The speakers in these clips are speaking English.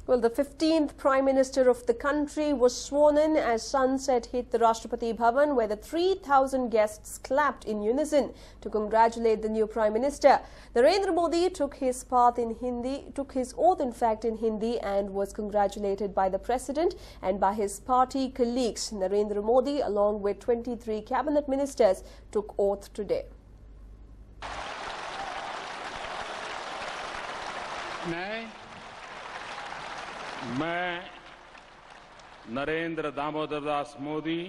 Well, the 15th Prime Minister of the country was sworn in as sunset hit the Rashtrapati Bhavan, where the 3,000 guests clapped in unison to congratulate the new Prime Minister. Narendra Modi took his oath in Hindi, in Hindi, and was congratulated by the President and by his party colleagues. Narendra Modi, along with 23 cabinet ministers, took oath today. मैं नरेंद्र दामोदर दास मोदी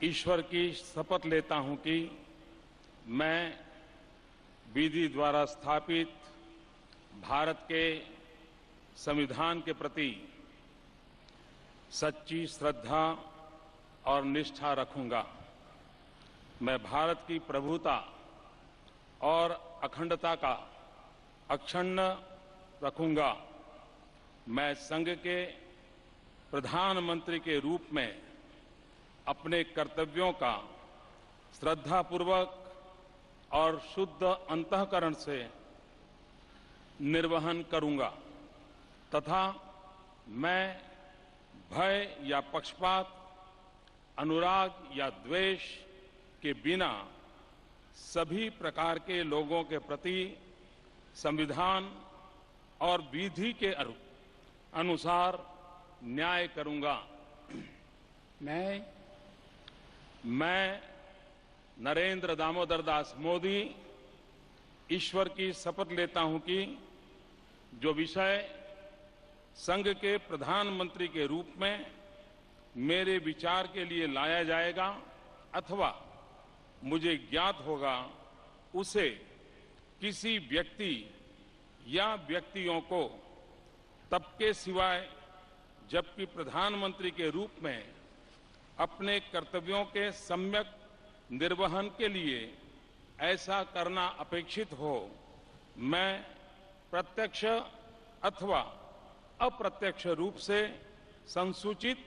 ईश्वर की शपथ लेता हूं कि मैं विधि द्वारा स्थापित भारत के संविधान के प्रति सच्ची श्रद्धा और निष्ठा रखूंगा। मैं भारत की प्रभुता और अखंडता का अक्षुण्ण रखूंगा। मैं संघ के प्रधानमंत्री के रूप में अपने कर्तव्यों का श्रद्धापूर्वक और शुद्ध अंतःकरण से निर्वहन करूंगा तथा मैं भय या पक्षपात, अनुराग या द्वेष के बिना सभी प्रकार के लोगों के प्रति संविधान और विधि के अनुसार न्याय करूंगा। मैं नरेंद्र दामोदर दास मोदी ईश्वर की शपथ लेता हूं कि जो विषय संघ के प्रधानमंत्री के रूप में मेरे विचार के लिए लाया जाएगा अथवा मुझे ज्ञात होगा, उसे किसी व्यक्ति या व्यक्तियों को तब के सिवाय जबकि प्रधानमंत्री के रूप में अपने कर्तव्यों के सम्यक निर्वहन के लिए ऐसा करना अपेक्षित हो, मैं प्रत्यक्ष अथवा अप्रत्यक्ष रूप से संसूचित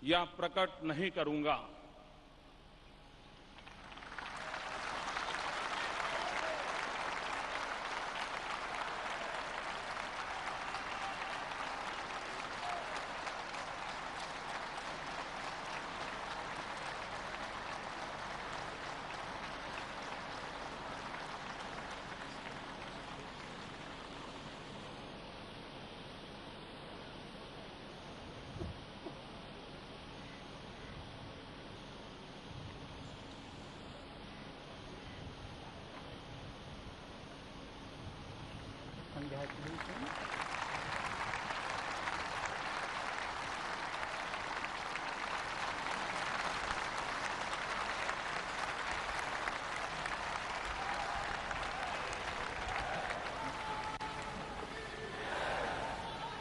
या प्रकट नहीं करूंगा।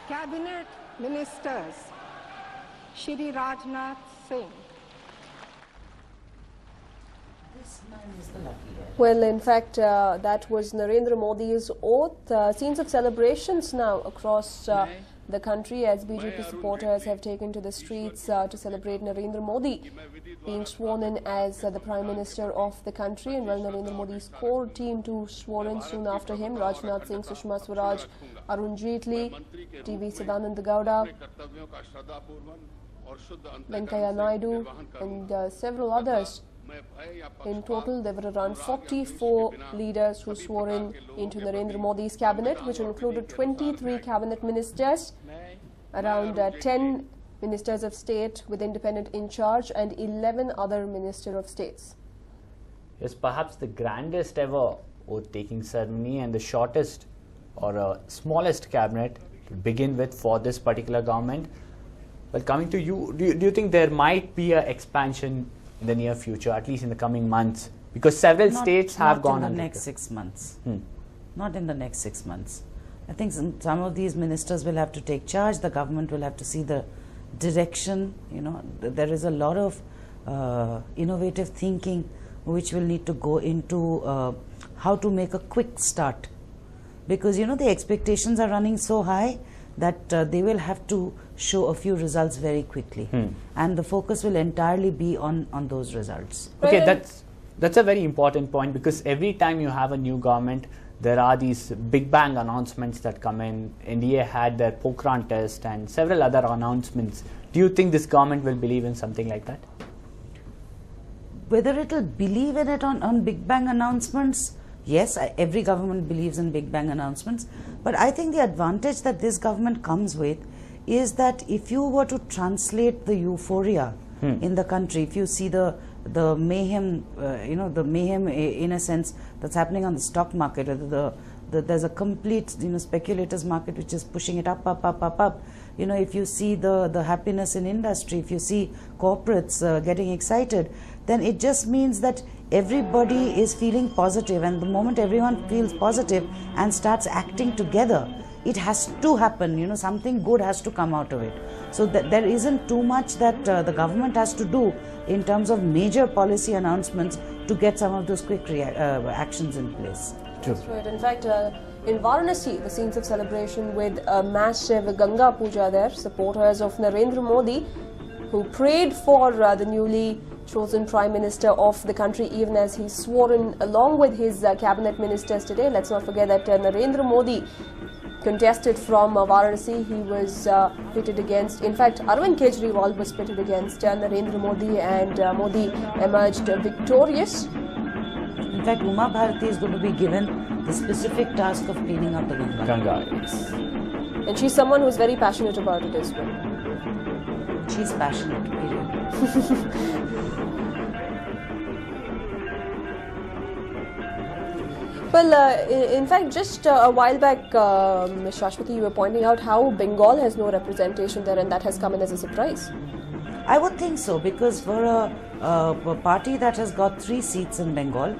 Cabinet Ministers, Shri Rajnath Singh. Well, in fact, that was Narendra Modi's oath. Scenes of celebrations now across the country as BJP supporters have taken to the streets to celebrate Narendra Modi being sworn in as the Prime Minister of the country. And while Narendra Modi's core team to sworn in soon after him, Rajnath Singh, Sushma Swaraj, Arun Jaitley, TV Sadanand Gowda, Venkaiah Naidu and several others. In total, there were around 44 leaders who swore in into Narendra Modi's cabinet, which included 23 cabinet ministers, around 10 ministers of state with independent in charge, and 11 other minister of states. Yes, perhaps the grandest ever oath-taking ceremony and the shortest or smallest cabinet to begin with for this particular government. Well, coming to you, do you think there might be an expansion in the near future, at least in the coming months, because several states have gone in the next 6 months. Not in the next 6 months. I think some of these ministers will have to take charge. The government will have to see the direction. You know, there is a lot of innovative thinking which will need to go into how to make a quick start, because you know the expectations are running so high that they will have to show a few results very quickly, and the focus will entirely be on those results. Okay, that's a very important point, because every time you have a new government, there are these big bang announcements that come in. NDA had their Pokhran test and several other announcements. Do you think this government will believe in something like that? Whether it will believe in it on big bang announcements, yes, every government believes in big bang announcements. But I think the advantage that this government comes with is that if you were to translate the euphoria in the country, if you see the mayhem, the mayhem in a sense that's happening on the stock market, or there's a complete, speculators market which is pushing it up. If you see the happiness in industry, if you see corporates getting excited, then it just means that everybody is feeling positive, and the moment everyone feels positive and starts acting together, it has to happen, something good has to come out of it. So there isn't too much that the government has to do in terms of major policy announcements to get some of those quick actions in place. True. That's right. In fact, in Varanasi, the scenes of celebration with a massive Ganga Puja there, supporters of Narendra Modi, who prayed for the newly chosen Prime Minister of the country, even as he's sworn along with his cabinet ministers today. Let's not forget that Narendra Modi contested from Varanasi. He was pitted against, in fact, Arvind Kejriwal was pitted against Narendra Modi, and Modi emerged victorious. In fact, Uma Bharati is going to be given the specific task of cleaning up the Ganga. Ganga, yes. And she's someone who's very passionate about it as well. She's passionate, period. Well, in fact, just a while back, Ms. Shashwati, you were pointing out how Bengal has no representation there, and that has come in as a surprise. I would think so, because for a party that has got 3 seats in Bengal,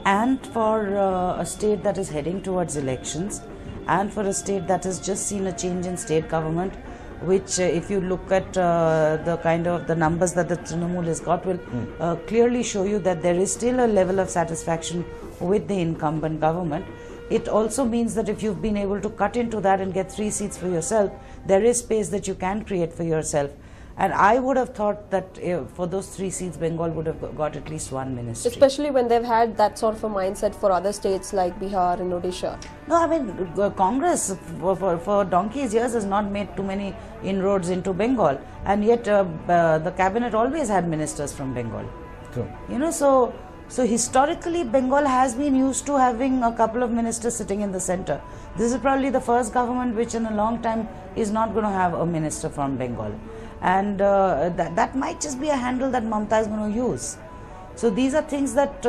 and for a state that is heading towards elections, and for a state that has just seen a change in state government, which if you look at the kind of the numbers that the Trinamool has got, will clearly show you that there is still a level of satisfaction with the incumbent government. It also means that if you've been able to cut into that and get 3 seats for yourself, there is space that you can create for yourself. And I would have thought that for those 3 seats, Bengal would have got at least 1 ministry. Especially when they've had that sort of a mindset for other states like Bihar and Odisha. No, I mean, Congress for donkey's years has not made too many inroads into Bengal, and yet the cabinet always had ministers from Bengal. True. So historically, Bengal has been used to having a couple of ministers sitting in the center. This is probably the first government which in a long time is not going to have a minister from Bengal. And that might just be a handle that Mamata is going to use. So these are things that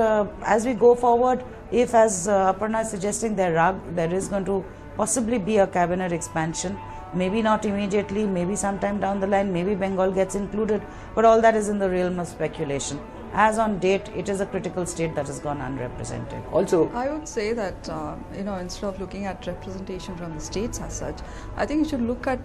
as we go forward, if as Aparna is suggesting there is going to possibly be a cabinet expansion, maybe not immediately, maybe sometime down the line, maybe Bengal gets included, but all that is in the realm of speculation. As on date, it is a critical state that has gone unrepresented. Also, I would say that instead of looking at representation from the states as such, I think you should look at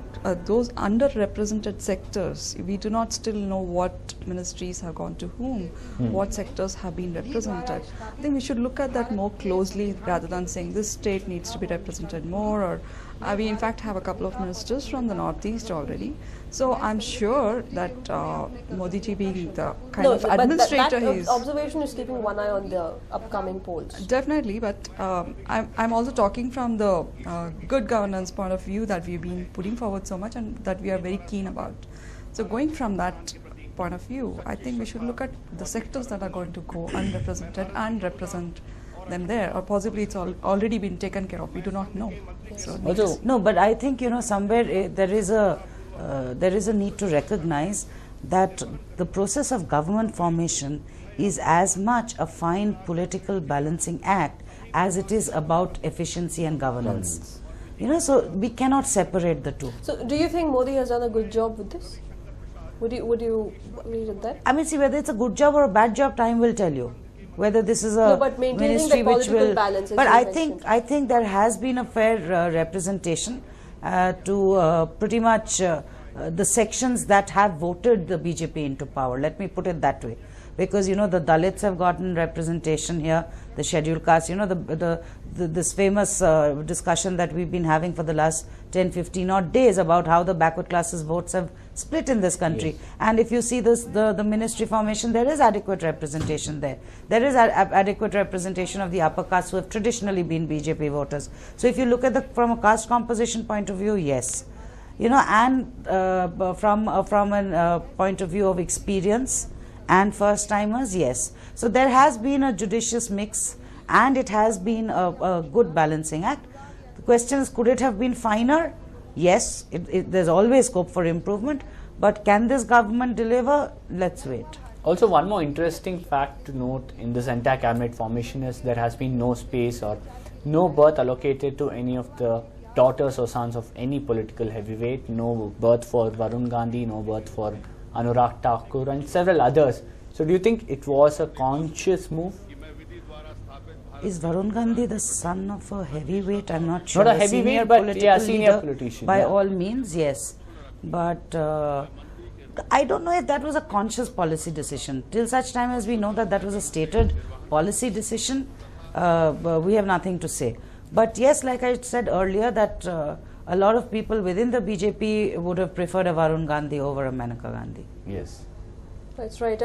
those underrepresented sectors. We do not still know what ministries have gone to whom, what sectors have been represented. I think we should look at that more closely rather than saying this state needs to be represented more, or we in fact have a couple of ministers from the northeast already. So I'm sure that Modi ji being the kind of administrator he is. Observation is keeping one eye on the upcoming polls. Definitely, but I'm also talking from the good governance point of view that we've been putting forward so much and that we are very keen about. So going from that point of view, I think we should look at the sectors that are going to go unrepresented and represent them there, or possibly it's already been taken care of. We do not know. So no, but I think somewhere there is a need to recognize that the process of government formation is as much a fine political balancing act as it is about efficiency and governance. So we cannot separate the two. So do you think Modi has done a good job with this? Would you agree with that? I mean, see, whether it's a good job or a bad job, time will tell you. Whether this is a but maintaining ministry the which will balance, but I think there has been a fair representation to pretty much the sections that have voted the BJP into power. Let me put it that way, because the Dalits have gotten representation here, the scheduled caste, this famous discussion that we've been having for the last 10-15 odd days about how the backward classes votes have split in this country. Yes. And if you see this, the ministry formation, there is adequate representation there. There is adequate representation of the upper castes who have traditionally been BJP voters. So if you look at from a caste composition point of view, yes. You know, and from a point of view of experience and first timers, yes. So there has been a judicious mix, and it has been a good balancing act. The question is, could it have been finer? Yes, there's always scope for improvement, but can this government deliver? Let's wait. Also, one more interesting fact to note in this entire cabinet formation is there has been no space or no berth allocated to any of the daughters or sons of any political heavyweight. No berth for Varun Gandhi, no berth for Anurag Thakur and several others. So do you think it was a conscious move? Is Varun Gandhi the son of a heavyweight? I'm not sure. Not a heavyweight, but yeah, senior politician. By yeah. all means, yes. But I don't know if that was a conscious policy decision. Till such time as we know that that was a stated policy decision, we have nothing to say. But yes, like I said earlier, that a lot of people within the BJP would have preferred a Varun Gandhi over a Maneka Gandhi. Yes. That's right.